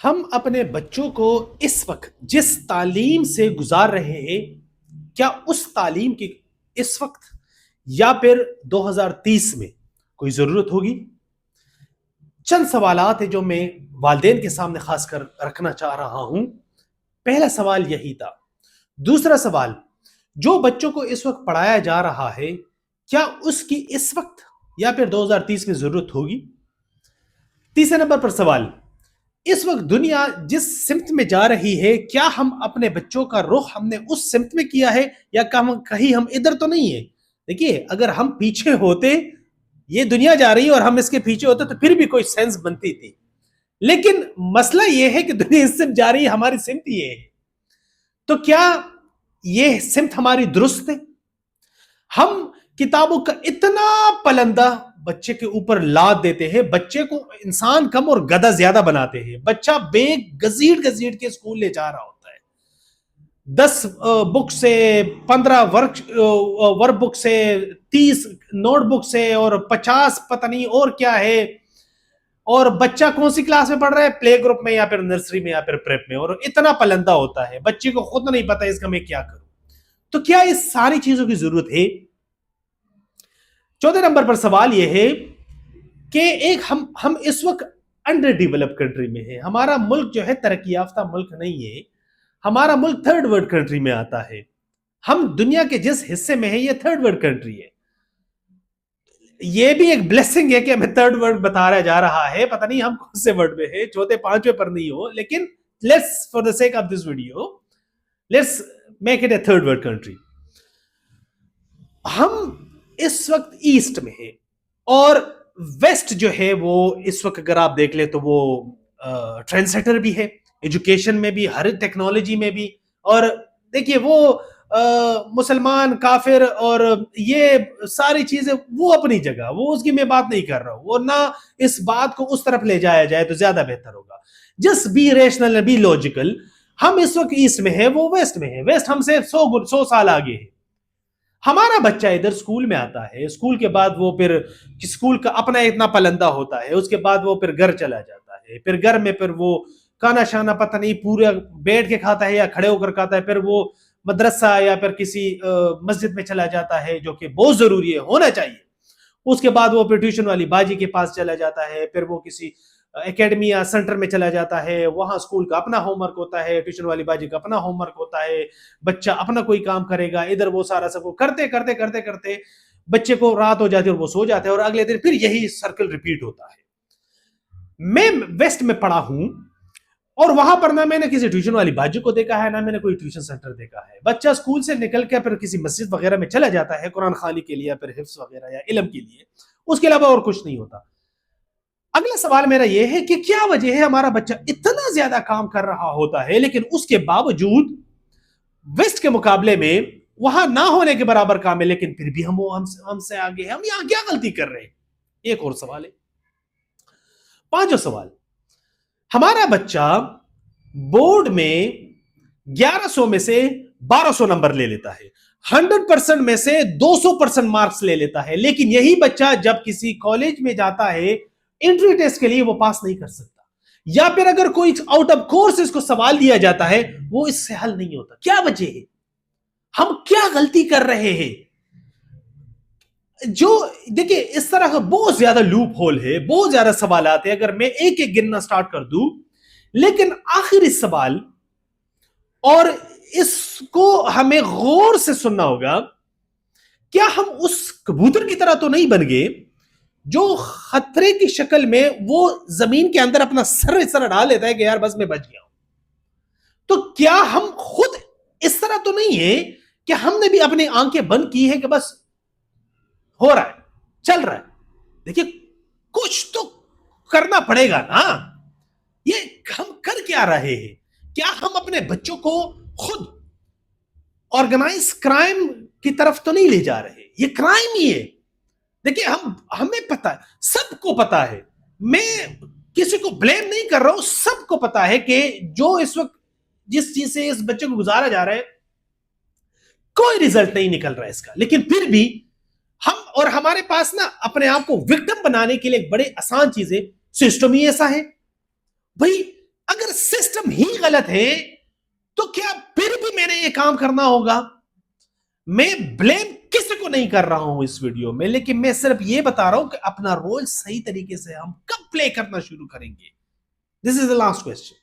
ہم اپنے بچوں کو اس وقت جس تعلیم سے گزار رہے ہیں، کیا اس تعلیم کی اس وقت یا پھر 2030 میں کوئی ضرورت ہوگی؟ چند سوالات ہیں جو میں والدین کے سامنے خاص کر رکھنا چاہ رہا ہوں۔ پہلا سوال یہی تھا۔ دوسرا سوال، جو بچوں کو اس وقت پڑھایا جا رہا ہے، کیا اس کی اس وقت یا پھر 2030 میں ضرورت ہوگی؟ تیسرے نمبر پر سوال، اس وقت دنیا جس سمت میں جا رہی ہے، کیا ہم اپنے بچوں کا رخ ہم نے اس سمت میں کیا ہے یا کہیں ہم ادھر تو نہیں ہے؟ دیکھیے، اگر ہم پیچھے ہوتے، یہ دنیا جا رہی ہے اور ہم اس کے پیچھے ہوتے تو پھر بھی کوئی سینس بنتی تھی، لیکن مسئلہ یہ ہے کہ دنیا اس سمت جا رہی ہے، ہماری سمت یہ ہے، تو کیا یہ سمت ہماری درست ہے؟ ہم کتابوں کا اتنا پلندہ بچے کے اوپر لاد دیتے ہیں، بچے کو انسان کم اور گدھا زیادہ بناتے ہیں۔ بچہ بیگ گزیٹ گزیٹ کے اسکول لے جا رہا ہوتا ہے، 10 بک سے، 15 ورک بک سے، 30 نوٹ بک سے، اور 50 پتہ نہیں اور کیا ہے۔ اور بچہ کون سی کلاس میں پڑھ رہا ہے؟ پلے گروپ میں یا پھر نرسری میں یا پھر پریپ میں، اور اتنا پلندہ ہوتا ہے، بچے کو خود نہیں پتا اس کا میں کیا کروں۔ تو کیا اس ساری چیزوں کی ضرورت ہے؟ چوتھے نمبر پر سوال یہ ہے کہ ایک ہم اس وقت انڈر ڈیولپ کنٹری میں ہیں۔ ہمارا ملک جو ہے ترقی یافتہ ملک نہیں ہے، ہمارا ملک تھرڈ ورلڈ کنٹری میں آتا ہے۔ ہم دنیا کے جس حصے میں ہیں یہ تھرڈ ورلڈ کنٹری ہے۔ یہ بھی ایک بلیسنگ ہے کہ ہمیں تھرڈ ورلڈ بتایا جا رہا ہے، پتہ نہیں ہم کون سے ورلڈ میں ہیں، چوتھے پانچویں پر نہیں ہو، لیکن let's for the sake of this video let's make it a third world country. ہم اس وقت ایسٹ میں ہیں، اور ویسٹ جو ہے وہ اس وقت اگر آپ دیکھ لیں تو وہ ٹرینڈ سیٹر بھی ہے، ایجوکیشن میں بھی، ہر ٹیکنالوجی میں بھی۔ اور دیکھیے، وہ مسلمان، کافر اور یہ ساری چیزیں وہ اپنی جگہ، وہ اس کی میں بات نہیں کر رہا ہوں، وہ نہ اس بات کو اس طرف لے جایا جائے تو زیادہ بہتر ہوگا۔ جس بی ریشنل بی لوجیکل، ہم اس وقت ایسٹ میں ہیں، وہ ویسٹ میں ہے، ویسٹ ہم سے 100 سال آگے ہے۔ ہمارا بچہ ادھر اسکول میں آتا ہے، اسکول کے بعد وہ پھر اسکول کا اپنا اتنا پلندہ ہوتا ہے، اس کے بعد وہ پھر گھر چلا جاتا ہے، پھر گھر میں پھر وہ کھانا شانا پتہ نہیں پورا بیٹھ کے کھاتا ہے یا کھڑے ہو کر کھاتا ہے، پھر وہ مدرسہ یا پھر کسی مسجد میں چلا جاتا ہے، جو کہ بہت ضروری ہے، ہونا چاہیے۔ اس کے بعد وہ پھر ٹیوشن والی باجی کے پاس چلا جاتا ہے، پھر وہ کسی اکیڈمی یا سینٹر میں چلا جاتا ہے، وہاں اسکول کا اپنا ہوم ورک ہوتا ہے، ٹیوشن والی باجی کا اپنا ہوم ورک ہوتا ہے، بچہ اپنا کوئی کام کرے گا، ادھر وہ سارا سب کو کرتے کرتے کرتے کرتے بچے کو رات ہو جاتی ہے اور وہ سو جاتے ہیں، اور اگلے دن پھر یہی سرکل ریپیٹ ہوتا ہے۔ میں ویسٹ میں پڑھا ہوں، اور وہاں پر نہ میں نے کسی ٹیوشن والی باجی کو دیکھا ہے، نہ میں نے کوئی ٹیوشن سینٹر دیکھا ہے۔ بچہ اسکول سے نکل کے پھر کسی مسجد وغیرہ میں چلا جاتا ہے قرآن خوانی کے لیے، پھر حفظ وغیرہ یا علم کے لیے، اس کے علاوہ اور کچھ نہیں ہوتا۔ اگلا سوال میرا یہ ہے کہ کیا وجہ ہے ہمارا بچہ اتنا زیادہ کام کر رہا ہوتا ہے، لیکن اس کے باوجود ویسٹ کے مقابلے میں وہاں نہ ہونے کے برابر کام ہے، لیکن پھر بھی ہم سے آگے ہیں۔ ہم یہاں کیا غلطی کر رہے ہیں؟ ایک اور سوال ہے۔ پانچواں سوال، ہمارا بچہ بورڈ میں 1100 میں سے 1200 نمبر لے لیتا ہے، 100% میں سے 200% مارکس لے لیتا ہے، لیکن یہی بچہ جب کسی کالج میں جاتا ہے انٹری ٹیسٹ کے لیے وہ پاس نہیں کر سکتا، یا پھر اگر کوئی آؤٹ آف کورس اس کو سوال دیا جاتا ہے وہ اس سے حل نہیں ہوتا۔ کیا وجہ ہے؟ ہم کیا غلطی کر رہے ہیں؟ جو دیکھیں، اس طرح کا بہت زیادہ لوپ ہول ہے، بہت زیادہ سوالات ہیں، اگر میں ایک ایک گننا سٹارٹ کر دوں، لیکن آخری سوال، اور اس کو ہمیں غور سے سننا ہوگا، کیا ہم اس کبوتر کی طرح تو نہیں بن گئے جو خطرے کی شکل میں وہ زمین کے اندر اپنا سر اس طرح ڈال لیتا ہے کہ یار بس میں بچ گیا ہوں؟ تو کیا ہم خود اس طرح تو نہیں ہے کہ ہم نے بھی اپنی آنکھیں بند کی ہے کہ بس ہو رہا ہے، چل رہا ہے؟ دیکھیے، کچھ تو کرنا پڑے گا نا۔ یہ ہم کر کیا رہے ہیں؟ کیا ہم اپنے بچوں کو خود آرگنائز کرائم کی طرف تو نہیں لے جا رہے؟ یہ کرائم ہی ہے۔ دیکھیں، ہمیں پتا ہے، سب کو پتا ہے، میں کسی کو بلیم نہیں کر رہا ہوں، سب کو پتا ہے کہ جو اس وقت جس چیز سے اس بچے کو گزارا جا رہا ہے کوئی ریزلٹ نہیں نکل رہا ہے اس کا، لیکن پھر بھی ہم اور ہمارے پاس نا اپنے آپ کو وکٹم بنانے کے لیے ایک بڑے آسان چیز ہے، سسٹم ہی ایسا ہے۔ بھائی اگر سسٹم ہی غلط ہے تو کیا پھر بھی میں نے یہ کام کرنا ہوگا؟ میں بلیم کسی کو نہیں کر رہا ہوں اس ویڈیو میں، لیکن میں صرف یہ بتا رہا ہوں کہ اپنا رول صحیح طریقے سے ہم کب پلے کرنا شروع کریں گے. دس از دا لاسٹ کوسچن.